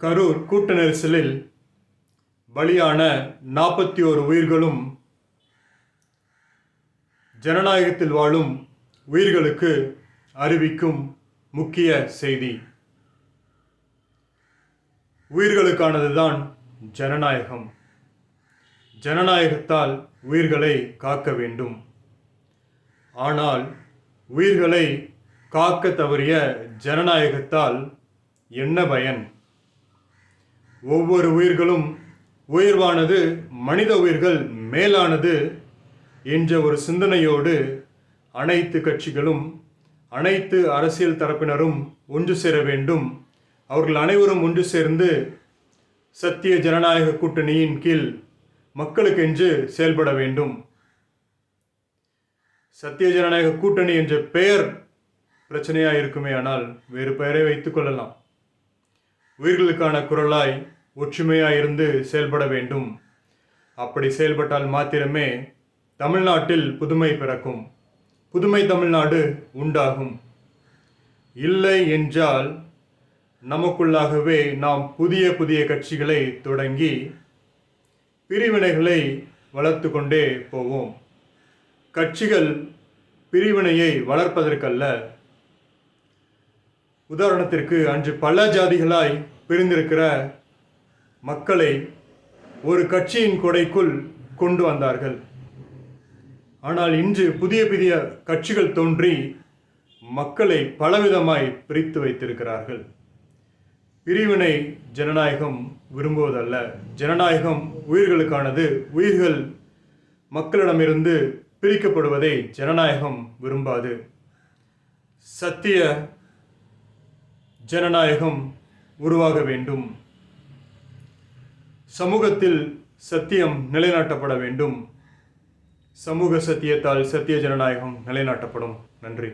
கரூர் கூட்ட நெரிசலில் பலியான 41 உயிர்களும் ஜனநாயகத்தில் வாழும் உயிர்களுக்கு அறிவிக்கும் முக்கிய செய்தி. உயிர்களுக்கானதுதான் ஜனநாயகம். ஜனநாயகத்தால் உயிர்களை காக்க வேண்டும். ஆனால் உயிர்களை காக்க தவறிய ஜனநாயகத்தால் என்ன பயன்? ஒவ்வொரு உயிர்களும் உயர்வானது, மனித உயிர்கள் மேலானது என்ற ஒரு சிந்தனையோடு அனைத்து கட்சிகளும் அனைத்து அரசியல் தரப்பினரும் ஒன்று சேர வேண்டும். அவர்கள் அனைவரும் ஒன்று சேர்ந்து சத்திய ஜனநாயக கூட்டணியின் கீழ் மக்களுக்கென்று செயல்பட வேண்டும். சத்திய ஜனநாயக கூட்டணி என்ற பெயர் பிரச்சனையாக இருக்குமே, ஆனால் வேறு பெயரை வைத்துக் கொள்ளலாம். உயிர்களுக்கான குரலாய் ஒற்றுமையாக இருந்து செயல்பட வேண்டும். அப்படி செயல்பட்டால் மாத்திரமே தமிழ்நாட்டில் புதுமை பிறக்கும், புதுமை தமிழ்நாடு உண்டாகும். இல்லை என்றால் நமக்குள்ளாகவே நாம் புதிய புதிய கட்சிகளை தொடங்கி பிரிவினைகளை வளர்த்து கொண்டே போவோம். கட்சிகள் பிரிவினையை வளர்ப்பதற்கல்ல. உதாரணத்திற்கு, அன்று பல ஜாதிகளாய் பிரிந்திருக்கிற மக்களை ஒரு கட்சியின் கொடைக்குள் கொண்டு வந்தார்கள். ஆனால் இன்று புதிய புதிய கட்சிகள் தோன்றி மக்களை பலவிதமாய் பிரித்து வைத்திருக்கிறார்கள். பிரிவினை ஜனநாயகம் விரும்புவதல்ல. ஜனநாயகம் உயிர்களுக்கானது. உயிர்கள் மக்களிடமிருந்து பிரிக்கப்படுவதை ஜனநாயகம் விரும்பாது. சத்திய ஜனநாயகம் உருவாக வேண்டும். சமூகத்தில் சத்தியம் நிலைநாட்டப்பட வேண்டும். சமூக சத்தியத்தால் சத்திய ஜனநாயகம் நிலைநாட்டப்படும். நன்றி.